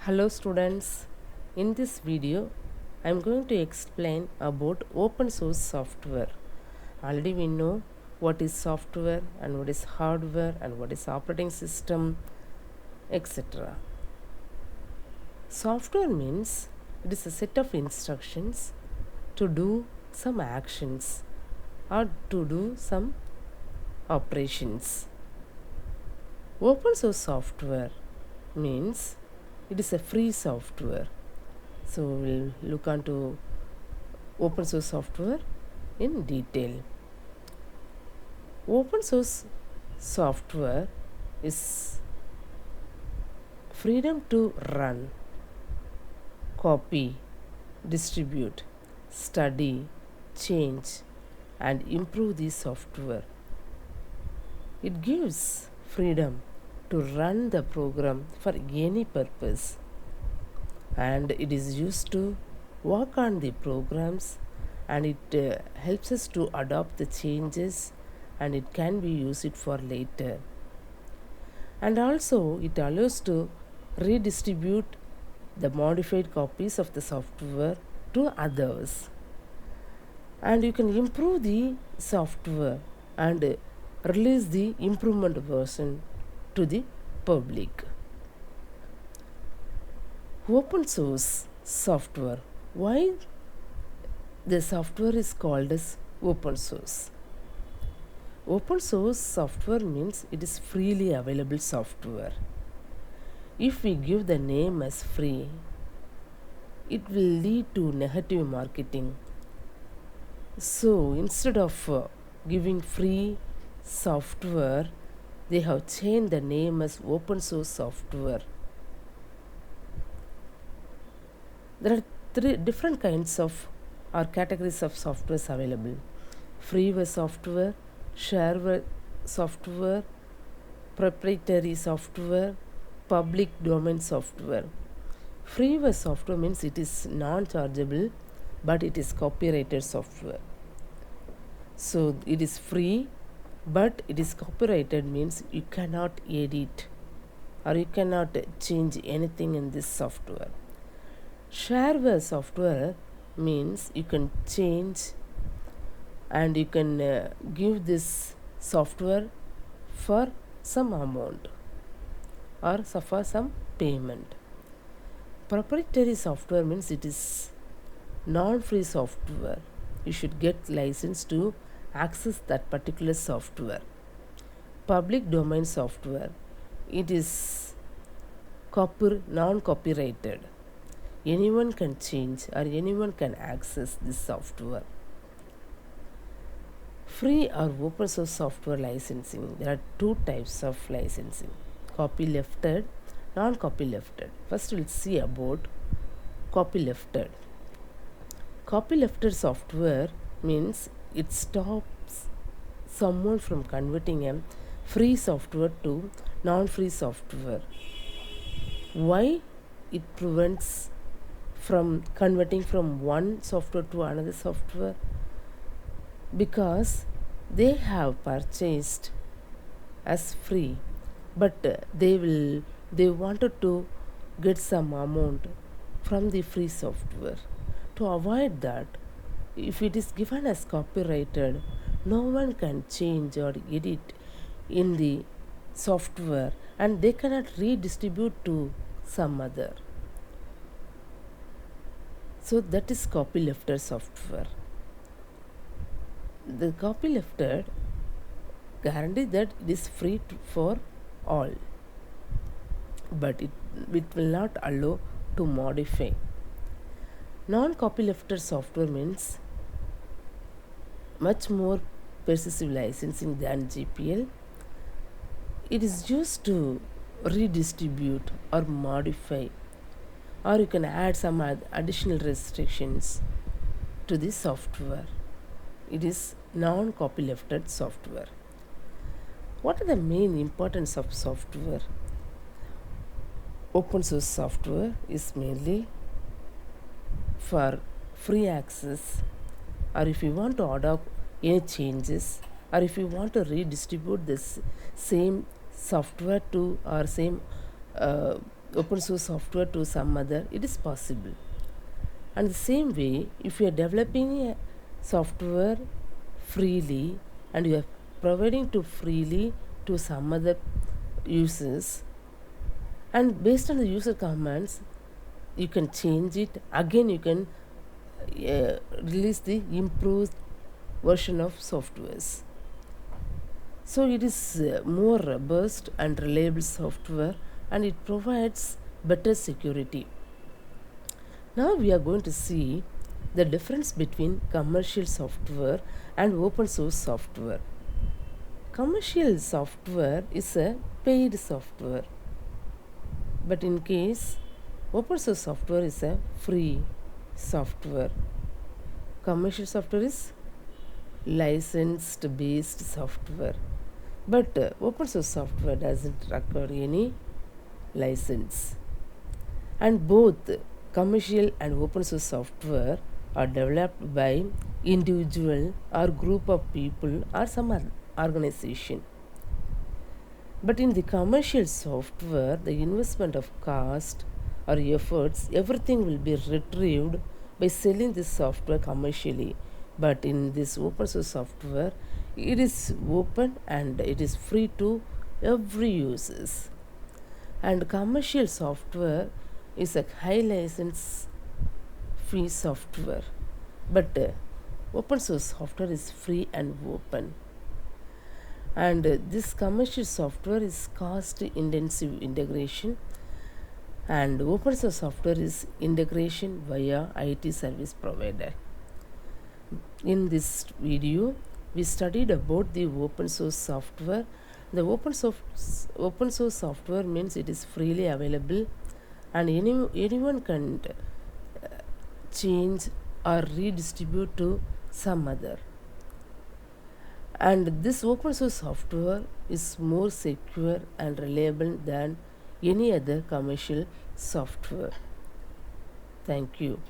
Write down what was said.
Hello students, in this video I am going to explain about open source software. Already we know what is software and what is hardware and what is operating system, etc. Software means it is a set of instructions to do some actions or to do some operations. Open source software means it is a free software. So we'll look onto open source software in detail. Open source software is freedom to run, copy, distribute, study, change, and improve the software. It gives freedom to run the program for any purpose, and it is used to work on the programs, and it helps us to adopt the changes, and it can be used for later. And also it allows to redistribute the modified copies of the software to others, and you can improve the software and release the improvement version to the public. Open source software. Why the software is called as open source? Open source software means it is freely available software. If we give the name as free, it will lead to negative marketing. So instead of giving free software, they have changed the name as open source software. There are three different kinds of or categories of softwares available: freeware software, shareware software, proprietary software, public domain software. Freeware software means it is non-chargeable, but it is copyrighted software. So it is free, but it is copyrighted means you cannot edit or you cannot change anything in this software. Shareware software means you can change and you can give this software for some amount or for some payment. Proprietary software means it is non-free software. You should get license to access that particular software. Public domain software, it is non-copyrighted. Anyone can change or anyone can access this software. Free or open source software licensing, there are two types of licensing: copylefted, non-copylefted. First we'll see about copylefted. Copylefted software means it stops someone from converting a free software to non-free software. Why it prevents from converting from one software to another software? Because they have purchased as free, but they wanted to get some amount from the free software. To avoid that, if it is given as copyrighted, no one can change or edit in the software, and they cannot redistribute to some other. So that is copylefted software. The copylefted guarantee that it is free for all, but it will not allow to modify. Non-copylefted software means much more pervasive licensing than GPL. It is used to redistribute or modify, or you can add some additional restrictions to the software. It is non-copylefted software. What are the main importance of software? Open source software is mainly for free access, or if you want to adopt any changes, or if you want to redistribute this same software to or same open source software to some other, it is possible. And the same way, if you are developing a software freely and you are providing to freely to some other users, and based on the user commands, you can change it again. You can release the improved version of softwares. So it is more robust and reliable software, and it provides better security. Now we are going to see the difference between commercial software and open source software. Commercial software is a paid software, but in case open source software is a free software. Commercial software is licensed based software, but open source software doesn't require any license. And both commercial and open source software are developed by individual or group of people or some organization. But in the commercial software, the investment of cost or efforts, everything will be retrieved by selling this software commercially. But in this open source software, it is open and it is free to every users. And commercial software is a high license fee software, but open source software is free and open. And this commercial software is cost intensive integration, and open source software is integration via IT service provider. In this video, we studied about the open source software. The open source software means it is freely available, and anyone can change or redistribute to some other. And this open source software is more secure and reliable than any other commercial software. Thank you.